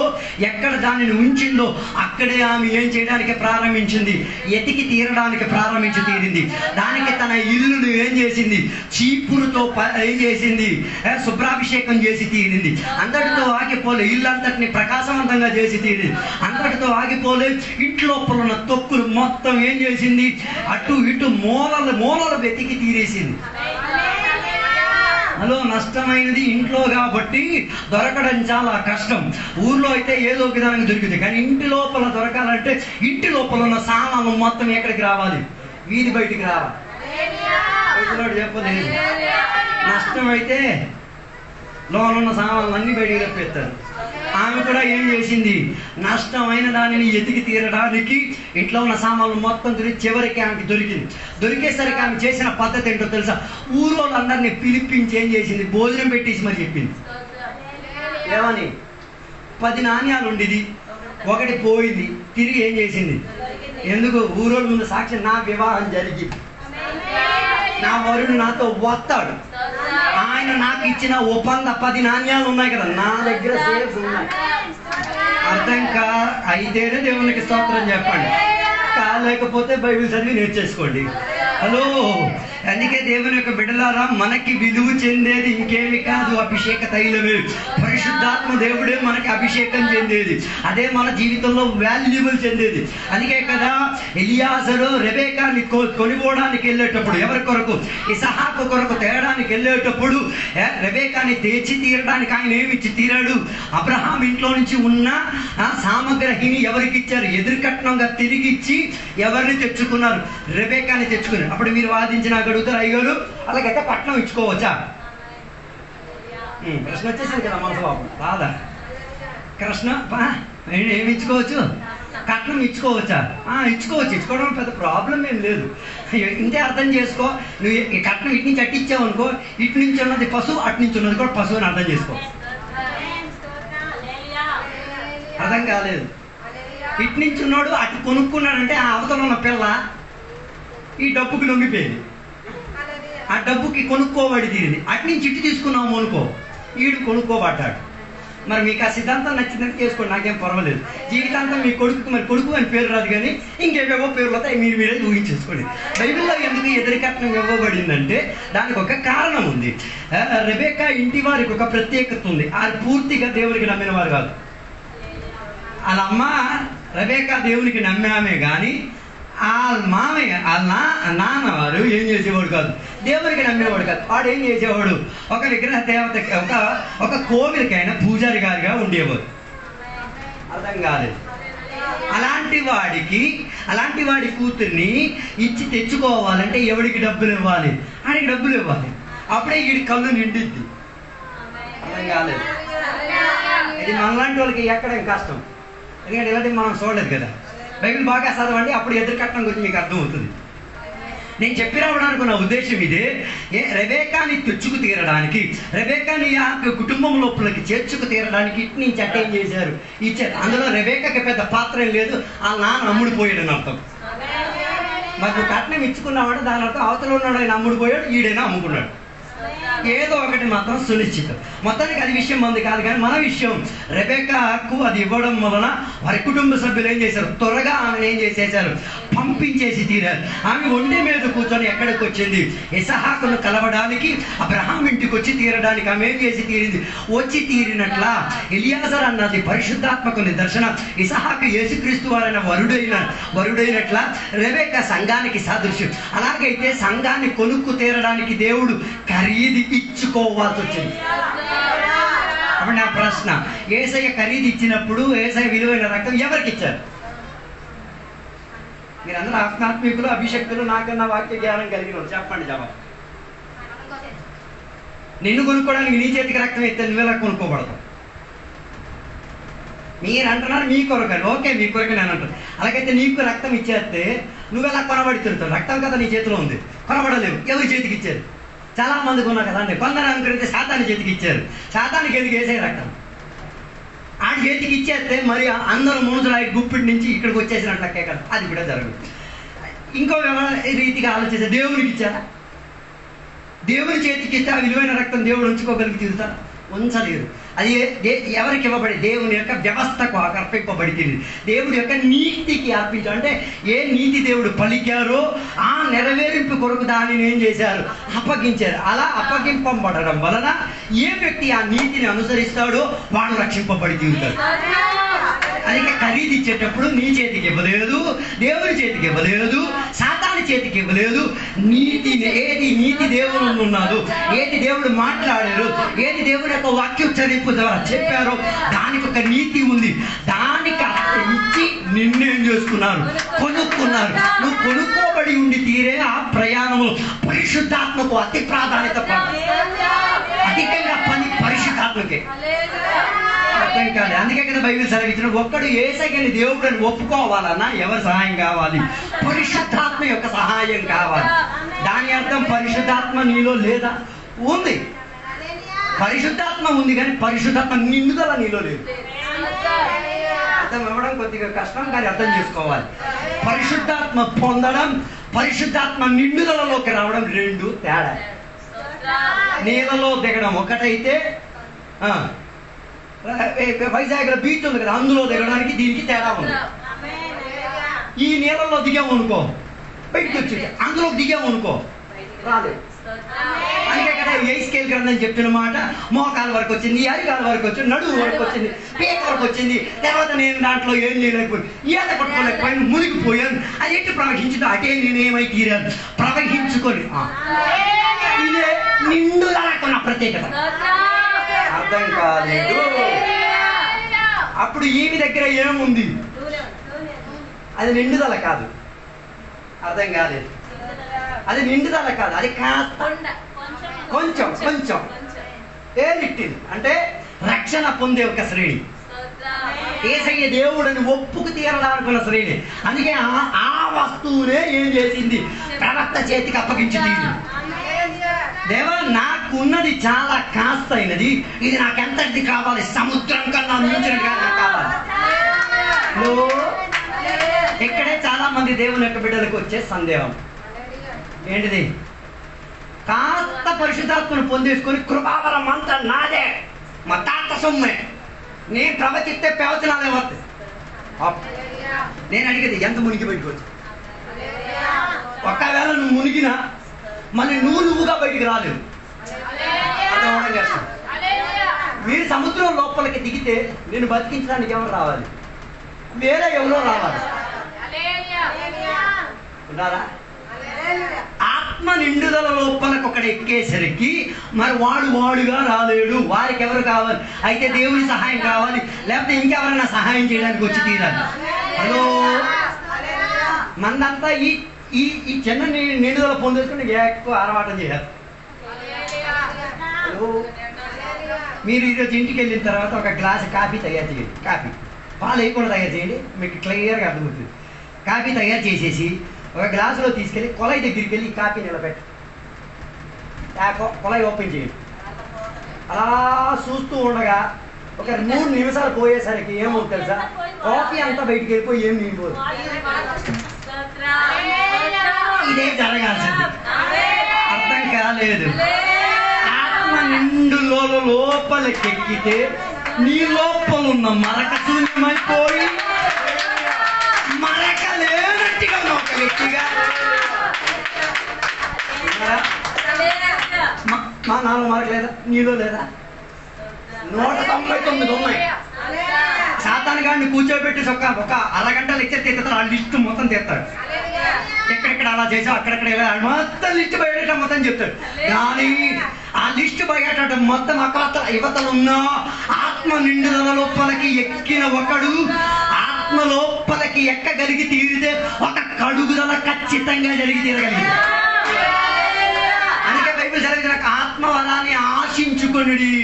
ఎక్కడ దానిని ఉంచిందో అక్కడే ఆమె ఏం చేయడానికి ప్రారంభించింది? ఎతికి తీరడానికి ప్రారంభించి తీరింది. దానికి తన ఇల్లును ఏం చేసింది? చీపురుతో ఏం చేసింది? శుభ్రాభిషేకం చేసి తీరింది. అంతటితో ఆగిపోలే, ఇల్లంతటిని ప్రకాశవంతంగా చేసి తీరింది. అంతటితో ఆగిపోలే, ఇంట్లోపల ఉన్న తొక్కులు మొత్తం ఏం చేసింది? అటు ఇటు మూలలు వెతికి తీరేసింది. హలో, నష్టమైనది ఇంట్లో కాబట్టి దొరకడం చాలా కష్టం. ఊర్లో అయితే ఏదో విధానంగా దొరికింది, కానీ ఇంటి లోపల దొరకాలంటే ఇంటి లోపల ఉన్న సామాన్లు మొత్తం ఎక్కడికి రావాలి? వీధి బయటికి రావాలి. చెప్పలేదు. నష్టమైతే లోనున్న సామాన్లు అన్ని బయటికి తప్పిస్తారు. ఆమె కూడా ఏం చేసింది? నష్టమైన దానిని ఎతికి తీరడానికి ఇంట్లో ఉన్న సామాన్లు మొత్తం చివరికి ఆమెకి దొరికింది. దొరికేసరికి ఆమె చేసిన పద్ధతి ఏంటో తెలుసా? ఊరోళ్ళందరినీ పిలిపించి ఏం చేసింది? భోజనం పెట్టేసి మరి చెప్పింది. ఏమని? 10 నాణ్యాలు ఉండేది, ఒకటి పోయింది, తిరిగి ఏం చేసింది? ఎందుకు? ఊరోళ్ళ ముందు సాక్షి, నా వివాహం జరిగింది, నా వరుడు నాతో వస్తాడు, ఆయన నాకు ఇచ్చిన ఒప్పంద 10 నాణ్యాలు ఉన్నాయి కదా, నా దగ్గర సేఫ్ ఉన్నాయి. అర్థం అయితేనే దేవునికి స్తోత్రం చెప్పండి. కాలేకపోతే బైబిల్ చదివి నేర్చేసుకోండి. హలో, అందుకే దేవుని యొక్క బిడ్డలారా, మనకి విలువ చెందేది ఇంకేమి కాదు, అభిషేక తైలమే. పరిశుద్ధాత్మ దేవుడే మనకి అభిషేకం చెందేది, అదే మన జీవితంలో వాల్యుబుల్ చెందేది. అందుకే కదా ఎలియాజరు రెబెకాని కొనిపోవడానికి వెళ్ళేటప్పుడు, ఎవరి కొరకు? ఇసహాకు కొరకు తేడానికి వెళ్ళేటప్పుడు రెబెకాని తెచ్చి తీరడానికి ఆయన ఏమిచ్చి తీరాడు? అబ్రహాం ఇంట్లో నుంచి ఉన్న సామగ్రిని ఎవరికి ఇచ్చారు? ఎదురుకట్నంగా తిరిగి ఇచ్చి ఎవరిని తెచ్చుకున్నారు? రెబెకాని తెచ్చుకున్నారు. అప్పుడు మీరు వాదించిన అడుగుతారు, అయ్యారు అలాగైతే పట్నం ఇచ్చుకోవచ్చా? ప్రశ్న వచ్చేసింది కదా మనసు బాబు, రాదా కృష్ణ? ఏమి ఇచ్చుకోవచ్చు? కట్నం ఇచ్చుకోవచ్చా? ఇచ్చుకోవచ్చు. ఇచ్చుకోవడం పెద్ద ప్రాబ్లం ఏం లేదు. ఇంతే అర్థం చేసుకో. నువ్వు ఈ కట్నం ఇటు నుంచి అట్టి ఇచ్చావు అనుకో, ఇటు నుంచి ఉన్నది పశువు, అటు నుంచి ఉన్నది కూడా పశువు అని అర్థం చేసుకో. అర్థం కాలేదు. ఇటు నుంచి ఉన్నాడు, అటు కొనుక్కున్నాడంటే ఆ అవతల ఉన్న పిల్ల ఈ డబ్బుకి లొంగిపోయింది, ఆ డబ్బుకి కొనుక్కోబడి తీరింది. అటు నుంచి ఇటు తీసుకున్నాము అనుకో, ఈడు కొనుక్కోబడ్డాడు. మరి మీకు ఆ సిద్ధాంతం నచ్చిందని చేసుకోండి, నాకేం పర్వాలేదు. జీవితాంతం మీ కొడుకు, మరి కొడుకు అని పేరు రాదు కానీ ఇంకేవేవో పేర్లు వస్తాయి, మీరే ఊహించేసుకోండి. బైబిల్లో ఎందుకు ఎదురుకట్నం ఇవ్వబడిందంటే దానికి ఒక కారణం ఉంది. రెబెకా ఇంటి వారికి ఒక ప్రత్యేకత ఉంది. ఆ పూర్తిగా దేవునికి నమ్మిన వారు కాదు. వాళ్ళ అమ్మ రెబెకా దేవునికి నమ్మామే కానీ వాళ్ళ మామయ్య, వాళ్ళ నాన్నవారు ఏం చేసేవాడు కాదు, దేవునికి నమ్మేవాడు కాదు. వాడు ఏం చేసేవాడు? ఒక విగ్రహ దేవత, ఒక కోవిలకైనా పూజారి గారిగా ఉండేవాడు. అర్థం కాలేదు. అలాంటి వాడి కూతుర్ని ఇచ్చి తెచ్చుకోవాలంటే ఎవడికి డబ్బులు ఇవ్వాలి? ఆయనకి డబ్బులు ఇవ్వాలి. అప్పుడే వీడి కళ్ళు నిండిద్ది. అర్థం కాలేదు. ఇది మనలాంటి వాళ్ళకి ఎక్కడం కష్టం, ఎందుకంటే ఇలాంటి మనం చూడలేదు కదా. బైబిల్ బాగా చదవండి, అప్పుడు ఎదురుకట్నం గురించి మీకు అర్థమవుతుంది. నేను చెప్పి రావడానికి నా ఉద్దేశం ఇదే. రెబెకాని తెచ్చుకు తీరడానికి, రెబెకాని ఆ కుటుంబం లోపలికి చేర్చుకు తీరడానికి ఇటు నుంచి అట్ట ఏం చేశారు? ఇచ్చారు. అందులో రెబెకాకి పెద్ద పాత్ర ఏం లేదు, ఆ నాన్న అమ్ముడిపోయాడని అర్థం. మరి నువ్వు కట్నం ఇచ్చుకున్నావంటే దాని అర్థం అవతల ఉన్నాడు ఆయన అమ్ముడిపోయాడు, ఈడైనా అమ్ముకున్నాడు. ఏదో ఒకటి మాత్రం సునిశ్చితం. మొత్తానికి అది విషయం మంది కాదు, కానీ మన విషయం రెబెకాకు అది ఇవ్వడం వలన వారి కుటుంబ సభ్యులు ఏం చేశారు? త్వరగా ఆమెను ఏం చేసేశారు? పంపించేసి తీరారు. ఆమె ఒంటి మీద కూర్చొని ఎక్కడికి వచ్చింది? ఇసహాకును కలవడానికి, అబ్రహాం ఇంటికి వచ్చి తీరడానికి ఆమె ఏం చేసి తీరింది? వచ్చి తీరినట్లా ఎలియాజర్ అన్నది పరిశుద్ధాత్మకు నిదర్శనం. ఇసహాకు యేసుక్రీస్తు వారైన వరుడైనట్లా రెబెకా సంఘానికి సాదృశ్యం. అలాగైతే సంఘాన్ని కొనుక్కు తీరడానికి దేవుడు ఖరీదు ఇచ్చుకోవాల్సి వచ్చింది. అప్పుడు నా ప్రశ్న, యేసయ్య ఖరీదు ఇచ్చినప్పుడు యేసయ్య విలువైన రక్తం ఎవరికి ఇచ్చారు? మీరందరూ ఆత్మాత్మికులు, అభిషక్తులు, నాకన్నా వాక్య జ్ఞానం కలిగిన వాళ్ళు, చెప్పండి జవాబు. నిన్ను కొనుక్కోవడానికి నీ చేతికి రక్తం ఇస్తే నువ్వెలా కొనుక్కోబడతావు? మీరు అంటున్నారు మీ కొరకని. ఓకే, మీ కొరకు నేను అంటాను. అలాగైతే నీకు రక్తం ఇచ్చేస్తే నువ్వెలా కొనబడి తిరుగుతావు? రక్తం కదా నీ చేతిలో ఉంది, కొనబడలేవు. ఎవరి చేతికి ఇచ్చారు? చాలా మందికి ఉన్నా కదా అండి. కొందరు అనుకుంటే సాతాను చేతికి ఇచ్చారు. సాతానికి ఎందుకు వేసే రక్తం ఆ చేతికి ఇచ్చేస్తే మరి అందరూ మనుషులు గుప్పిటి నుంచి ఇక్కడికి వచ్చేసినట్లకే కదా. అది కూడా జరగదు. ఇంకో రీతిగా ఆలోచిస్తే దేవునికి ఇచ్చారా? దేవుని చేతికి ఇస్తే ఆ విలువైన రక్తం దేవుడు ఉంచుకోగలిగి తీరుతారా? ఉంచలేరు. అది ఎవరికి ఇవ్వబడి? దేవుని యొక్క వ్యవస్థకు అర్పింపబడి, దేవుడి యొక్క నీతికి అర్పించారు. అంటే ఏ నీతి దేవుడు పలికారో ఆ నెరవేరింపు కొరకు దానిని ఏం చేశారు? అప్పగించారు. అలా అప్పగింపబడడం వలన ఏ వ్యక్తి ఆ నీతిని అనుసరిస్తాడో వాడు రక్షింపబడి తీరుతాడు. అందుకే ఖరీదు ఇచ్చేటప్పుడు నీ చేతికి ఇవ్వలేదు, దేవుని చేతికి ఇవ్వలేదు, సాతాను చేతికి ఇవ్వలేదు. ఏది నీతి దేవుడు ఉన్నదో, ఏది దేవుడు మాట్లాడారు, ఏది దేవుడు యొక్క వాక్యోచ్చరింపు ద్వారా చెప్పారో దానికి ఒక నీతి ఉంది. దానికి ఇచ్చి నిన్నేం చేసుకున్నారు? కొనుక్కున్నారు. నువ్వు కొనుక్కోబడి ఉండి తీరే ఆ ప్రయాణము పరిశుద్ధాత్మకు అతి ప్రాధాన్యత, అధికంగా పని పరిశుద్ధాత్మకే. అర్థం కాదు. అందుకే కదా బైబిల్ సెలవిచ్చిన ఒక్కడు యేసయ్యని దేవుడు అని ఒప్పుకోవాలన్నా ఎవరి సహాయం కావాలి? పరిశుద్ధాత్మ యొక్క సహాయం కావాలి. దాని అర్థం పరిశుద్ధాత్మ నీలో లేదా? ఉంది. పరిశుద్ధాత్మ ఉంది కానీ పరిశుద్ధాత్మ నిండుదల నీలో లేదు. అర్థం ఇవ్వడం కొద్దిగా కష్టం, కానీ అర్థం చేసుకోవాలి. పరిశుద్ధాత్మ పొందడం, పరిశుద్ధాత్మ నిండుదలలోకి రావడం రెండు తేడా. నీళ్ళలో దిగడం ఒకటైతే, వైజాగ్లో బీచ్ ఉంది కదా, అందులో దిగడానికి దీనికి తేడా ఉంది. ఈ నీళ్ళలో దిగాము అనుకో, బయటకు వచ్చి అందులో దిగాము అనుకో రాలేదు. అందుకే కదా ఏ స్కేల్ గ్రంథం చెప్తున్న మాట మోకాల వరకు వచ్చింది, అరికాల వరకు వచ్చింది, నడుము వరకు వచ్చింది, పీక వరకు వచ్చింది. తర్వాత నేను దాంట్లో ఏం చేయలేకపోయాను, ఈత పట్టుకోలేకపోయాను, మునిగిపోయాను. అది ఎట్టి ప్రవహించిందో అటే నేనేమై తీరాను. ప్రవహించుకొని ఇదే నిండుదలకున్న ప్రత్యేకత. అర్థం కాలేదు. అప్పుడు ఈమె దగ్గర ఏముంది? అది నిండుదల కాదు. అర్థం కాలేదు. అది నిండుదల కాదు, అది కాస్త కొంచెం కొంచెం ఏ లిటిల్ అంటే రక్షణ పొందే ఒక శ్రేణి. యేసయ్య దేవుడని ఒప్పుకు తీరడానుకున్న శ్రేణి. అందుకే ఆ వస్తువునే ఏం చేసింది? ప్రవక్త చేతికి అప్పగించి తీసింది. దేవా, నాకున్నది చాలా కాస్త అయినది, ఇది నాకెంతది కావాలి? సముద్రం కన్నా మించినది కావాలి. ఇక్కడే చాలా మంది దేవుని యొక్క బిడ్డలకు వచ్చే సందేహం ఏంటిది? కాస్త పరిశుద్ధాత్మను పొందేసుకొని కృపావరం అంతా నాదే, మా తాత సొమ్మే, నేను ప్రవచిస్తే ప్రవచనాలే వస్తాయి. నేను అడిగేది ఎంత మునిగి బయటకు వచ్చి? ఒకవేళ నువ్వు మునిగినా మళ్ళీ నువ్వుగా బయటికి రాలేవు. అర్థం కష్టం. మీరు సముద్రం లోపలికి దిగితే నేను బతికించడానికి ఎవరు రావాలి? వేరే ఎవరో రావాలి. ఉన్నారా? ఆత్మ నిండుదల లోపలకు ఒకడు ఎక్కేసరికి మరి వాడుగా రాలేడు. వారికి ఎవరు కావాలి? అయితే దేవుని సహాయం కావాలి, లేకపోతే ఇంకెవరైనా సహాయం చేయడానికి వచ్చి తీరాలి. హలో, మందంతా ఈ ఈ ఈ చిన్న నిండుదల పొందేసుకుని ఎక్కువ ఆరవాటం చేయాలి. హలో, మీరు ఈరోజు ఇంటికి వెళ్ళిన తర్వాత ఒక గ్లాస్ కాఫీ తయారు చేయండి. కాఫీ పాలు వేయకుండా తయారు చేయండి, మీకు క్లియర్గా అర్థమవుతుంది. కాఫీ తయారు చేసేసి ఒక గ్లాసులో తీసుకెళ్ళి కొలై దగ్గరికి వెళ్ళి ఈ కాఫీ నిలబెట్టి కొలై ఓపెన్ చేయండి. అలా చూస్తూ ఉండగా ఒక 3 నిమిషాలు పోయేసరికి ఏమవుతుంది తెలుసా? కాఫీ అంతా బయటికి వెళ్ళిపోయి ఏం నిండిపోదు. ఇదే జరగాల్సింది. అర్థం కాలేదు. ఆత్మ నిండు లోపలికెక్కితే నీ లోపలున్న మరక శూన్యమైపోయి మరక లేనట్టుగా ఒక వ్యక్తిగా మా నాన్న మరక లేదా? నీలో లేదా? 199 ఉన్నాయి. సాతాను గారిని కూర్చోబెట్టి ఒక అరగంట లెక్చర్ తీస్తాడు. ఆ లిస్టు మొత్తం తీస్తాడు. ఎక్కడెక్కడ అలా చేసావు, అక్కడెక్కడ మొత్తం లిస్టు బయట మొత్తం చెప్తాడు. కానీ ఆ లిస్టు బయట మొత్తం యువతలు ఉన్నా ఆత్మ నిండుదల లోపలికి ఎక్కిన ఒకడు ఆత్మ లోపలికి ఎక్కగలిగి తీరితే ఒక కడుగుదల ఖచ్చితంగా జరిగి తీరగలిగింది. అందుకే బైబిల్ చదివిన ఆత్మ వరాన్ని ఆశించుకునుడి,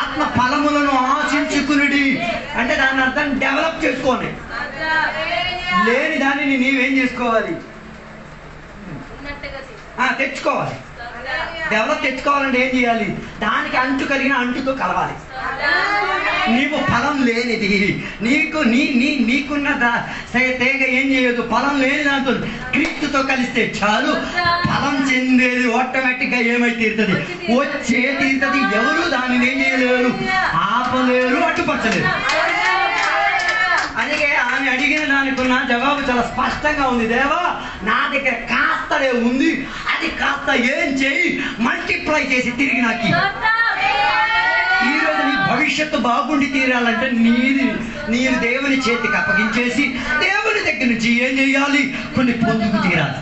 ఆత్మ ఫలములను ఆశించుకునుడి అంటే దాని అర్థం డెవలప్ చేసుకోండి. లేని దానిని నీవేం చేసుకోవాలి? తెచ్చుకోవాలి. డెవలప్ తెచ్చుకోవాలంటే ఏం చేయాలి? దానికి అంటు కలిగిన అంటుతో కలవాలి. నీవు ఫలం లేనిది, నీకున్న తేగ ఏం చేయదు. ఫలం లేని దాంతో క్రీస్తుతో కలిస్తే చాలు ఫలం చెందేది ఆటోమేటిక్ గా ఏమై తీరుతుంది? వచ్చే తీరుతుంది. ఎవరు దానిని ఏం చేయలేరు, ఆపలేరు, అడ్డుపరచలేరు. అందుకే ఆమె అడిగిన దానికి ఉన్న జవాబు చాలా స్పష్టంగా ఉంది. దేవా, నా దగ్గర కాస్తడే ఉంది, అది కాస్త ఏం చేయి? మల్టిప్లై చేసి తిరిగి నాకు. ఈరోజు నీ భవిష్యత్తు బాగుండి తీరాలంటే నీరు దేవుని చేతికి అప్పగించేసి దేవుని దగ్గర నుంచి ఏం చేయాలి? కొన్ని పొందుకు తీరాలి.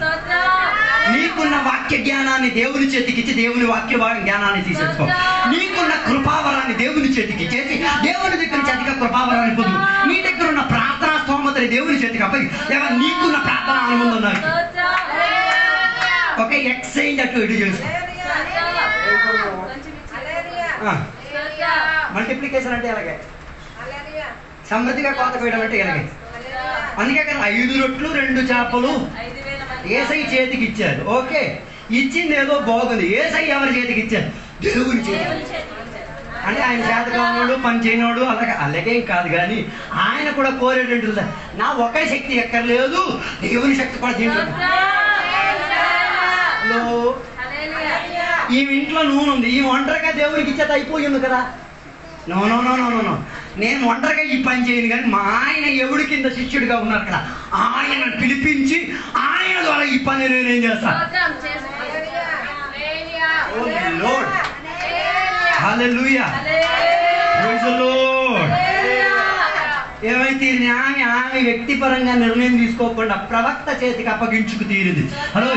నీకున్న వాక్య జ్ఞానాన్ని దేవుని చేతికి ఇచ్చి దేవుని వాక్య జ్ఞానాన్ని తీసేసుకో. నీకున్న కృపావరాన్ని దేవుని చేతికి ఇచ్చేసి దేవుని దగ్గర నుంచి అధిక కృపావరాన్ని పొందు. నీ దగ్గర ఉన్న ప్రార్థనా స్తోమతని దేవుని చేతికి అప్పగి నీకున్న ప్రార్థన ఆనందం నాకు ఒక ఎక్స్చేంజ్ అటు ఇటు చేసుకో. మల్టిప్లికేషన్ అంటే ఎలాగే, సమృద్ధిగా కోత కోయడం అంటే ఎలాగే. అందుకే కదా 5 రొట్లు 2 చేపలు యేసయ్య చేతికి ఇచ్చారు. ఓకే, ఇచ్చింది ఏదో బాగుంది. యేసయ్య ఎవరి చేతికి ఇచ్చారు? దేవుని చేతికి. అంటే ఆయన చేతకానోడు, పని చేయనోడు అలాగేం కాదు. కానీ ఆయన కూడా కోరేటట్టు నా ఒకే శక్తి ఎక్కర్లేదు, దేవుని శక్తి కూడా దీంట్లో. ఈ ఇంట్లో నూనె ఉంది, ఈ ఒంటరిగా దేవునికి ఇచ్చేది అయిపోయింది కదా. No no no no no no నేను ఒంటరిగా ఈ పని చేయను, కానీ మా ఆయన ఎవడి కింద శిష్యుడిగా ఉన్నారు కదా, ఆయన పిలిపించి ఆయన ద్వారా ఈ పని నేనేం చేస్తా. హల్లెలూయా, ప్రైజ్ ది లార్డ్. ఏమైతే ఆమె వ్యక్తిపరంగా నిర్ణయం తీసుకోకుండా ప్రవక్త చేతికి అప్పగించుకు తీరింది. హలో,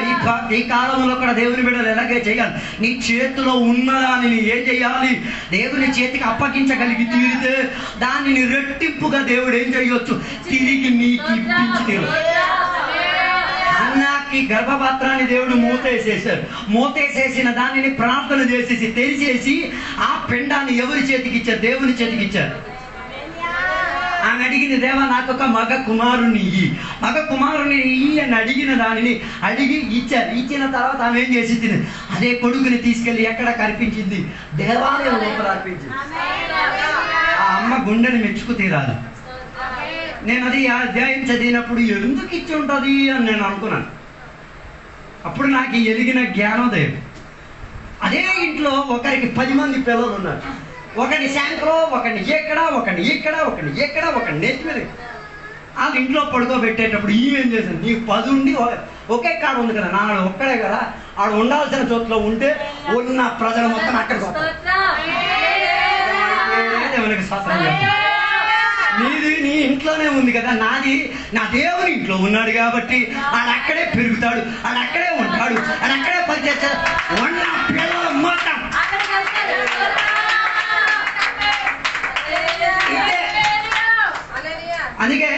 ఈ కాలంలో కూడా దేవుని బిడ్డలు ఎలాగే చేయాలి. నీ చేతిలో ఉన్నదాన్ని ఏం చేయాలి? దేవుని చేతికి అప్పగించగలిగి తీరితే దానిని రెట్టింపుగా దేవుడు ఏం చేయొచ్చు? తిరిగి నీకు ఇప్పించి తీరు. అన్నాకి గర్భపాత్రాన్ని దేవుడు మూతేసేసారు. మూతేసేసిన దానిని ప్రార్థన చేసేసి తెరిచేసి ఆ పిండాన్ని ఎవరి చేతికి ఇచ్చారు? దేవుని చేతికి ఇచ్చారు. ఆమె అడిగింది, దేవా నాకు ఒక మగ కుమారుని ఇయ్యి, మగ కుమారుని ఇయ్యి అని అడిగిన దానిని అడిగి ఇచ్చారు. ఇచ్చిన తర్వాత ఆమె ఏం చేసింది? అదే కొడుకుని తీసుకెళ్లి ఎక్కడ కనిపించింది? దేవాలయం లోపల అర్పించింది. ఆ అమ్మ గుండెని మెచ్చుకు తీరాలి. నేను అది ఆ అధ్యాయం చదివినప్పుడు ఎందుకు ఇచ్చి ఉంటుంది అని నేను అనుకున్నాను. అప్పుడు నాకు ఎలిగిన జ్ఞానోదయం. అదే ఇంట్లో ఒకరికి 10 మంది పిల్లలు ఉన్నారు. ఒకటి శాంక్లో, ఒకటి ఒకటి ఇక్కడ ఒకటి నెత్తి మీద. వాళ్ళ ఇంట్లో పడుకోబెట్టేటప్పుడు ఈమెం చేసింది? నీకు 10 ఉండి ఒకే కాడ ఉంది కదా, నాడు ఒక్కడే కదా, ఆడు ఉండాల్సిన చోట్ల ఉంటే ఉన్న ప్రజలు మొత్తం అక్కడికి వస్తారు. దేవునికి స్తోత్రం. నీది నీ ఇంట్లోనే ఉంది కదా, నాది నా దేవుని ఇంట్లో ఉన్నాడు కాబట్టి ఆడక్కడే పెరుగుతాడు, ఆడక్కడే ఉంటాడు, ఆడక్కడే పనిచేస్తాడు. ఉన్న పిల్లలు మొత్తం అందుకే